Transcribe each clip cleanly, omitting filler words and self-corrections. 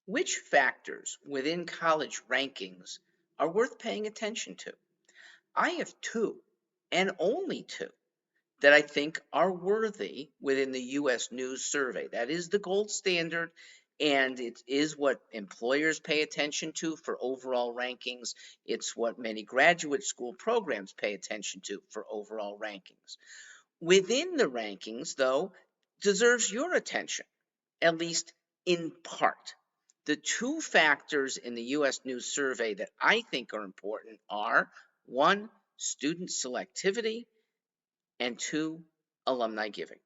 Which factors within college rankings are worth paying attention to? I have two, and only two, that I think are worthy within the US News survey. That is the gold standard, and it is what employers pay attention to for overall rankings. It's what many graduate school programs pay attention to for overall rankings. Within the rankings, though, deserves your attention, at least in part. The two factors in the US News survey that I think are important are one, student selectivity, and two, alumni giving.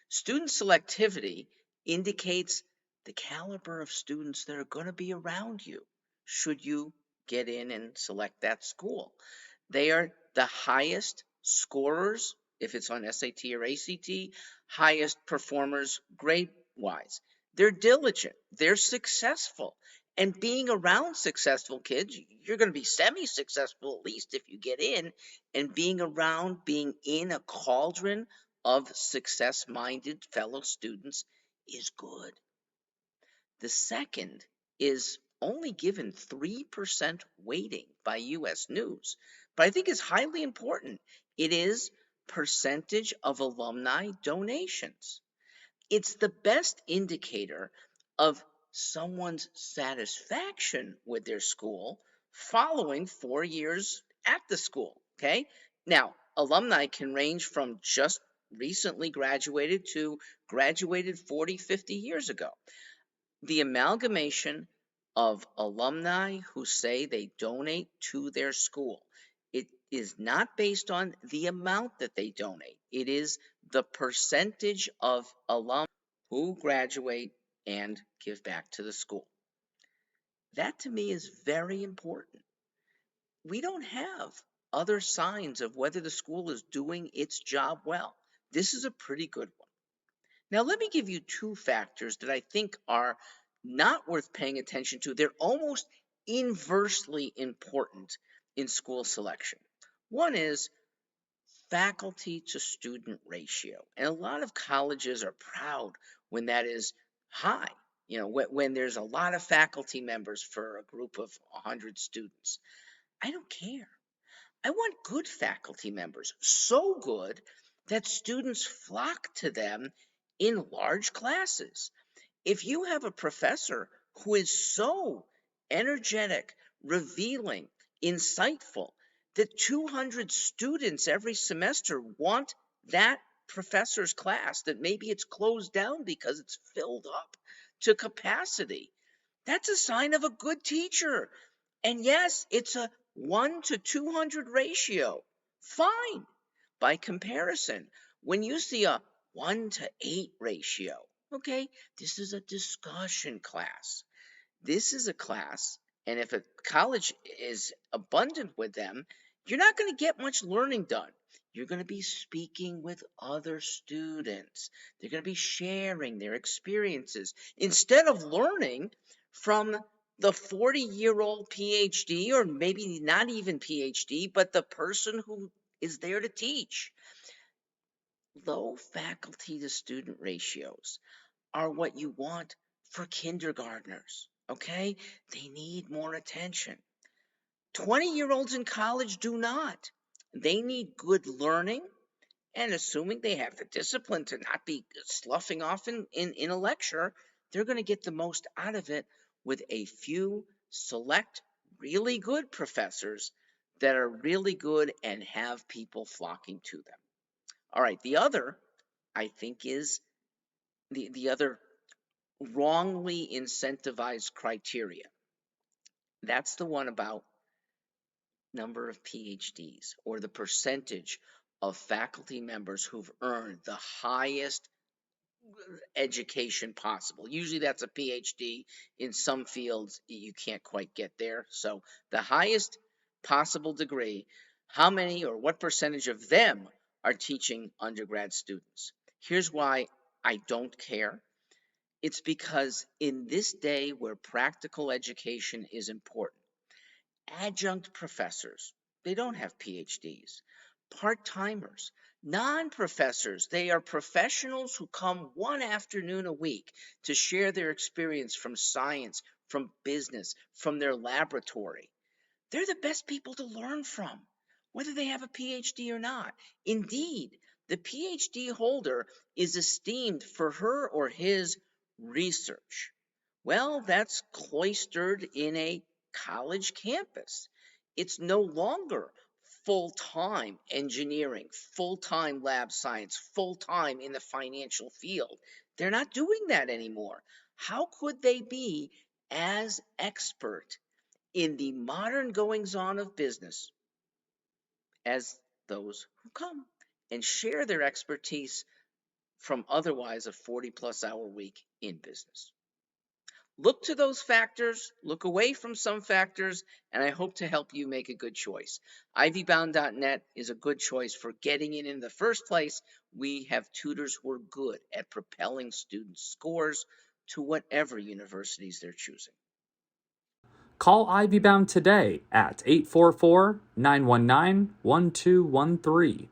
Student selectivity indicates the caliber of students that are going to be around you should you get in and select that school. They are the highest scorers, if it's on SAT or ACT, highest performers grade wise. They're diligent, they're successful. And being around successful kids, you're going to be semi successful at least if you get in. And being in a cauldron of success minded fellow students is good. The second is only given 3% weighting by US News, but I think is highly important. It is percentage of alumni donations. It's the best indicator of someone's satisfaction with their school following 4 years at the school. Okay. Now, alumni can range from just recently graduated to graduated 40, 50 years ago. The amalgamation of alumni who say they donate to their school. It is not based on the amount that they donate. It is the percentage of alumni who graduate and give back to the school. That to me is very important. We don't have other signs of whether the school is doing its job well. This is a pretty good one. Now, let me give you two factors that I think are not worth paying attention to. They're almost inversely important in school selection. One is faculty to student ratio. And a lot of colleges are proud when that is high, when there's a lot of faculty members for a group of 100 students. I don't care. I want good faculty members, so good that students flock to them in large classes. If you have a professor who is so energetic, revealing, insightful, that 200 students every semester want that professor's class, that maybe it's closed down because it's filled up to capacity, that's a sign of a good teacher. And yes, it's a 1 to 200 ratio. Fine. By comparison, when you see a 1 to 8 ratio, okay, this is a discussion class. This is a class, and if a college is abundant with them, you're not going to get much learning done. You're going to be speaking with other students. They're going to be sharing their experiences instead of learning from the 40-year-old PhD, or maybe not even PhD, but the person who is there to teach. Low faculty to student ratios are what you want for kindergartners, okay? They need more attention. 20-year-olds in college do not. They need good learning, and assuming they have the discipline to not be sloughing off in a lecture, they're going to get the most out of it with a few select, really good professors that are really good and have people flocking to them. All right, the other, I think, is the other wrongly incentivized criteria. That's the one about number of PhDs, or the percentage of faculty members who've earned the highest education possible. Usually that's a PhD. In some fields, you can't quite get there. So the highest possible degree, how many or what percentage of them are teaching undergrad students? Here's why I don't care. It's because in this day where practical education is important, adjunct professors, they don't have PhDs. Part-timers, non-professors, they are professionals who come one afternoon a week to share their experience from science, from business, from their laboratory. They're the best people to learn from, whether they have a PhD or not. Indeed, the PhD holder is esteemed for her or his research. Well, that's cloistered in a college campus. It's no longer full-time engineering, full-time lab science, full-time in the financial field. They're not doing that anymore. How could they be as expert in the modern goings-on of business as those who come and share their expertise from otherwise a 40-plus hour week in business? Look to those factors, look away from some factors, and I hope to help you make a good choice. Ivybound.net is a good choice for getting in the first place. We have tutors who are good at propelling students' scores to whatever universities they're choosing. Call Ivybound today at 844-919-1213.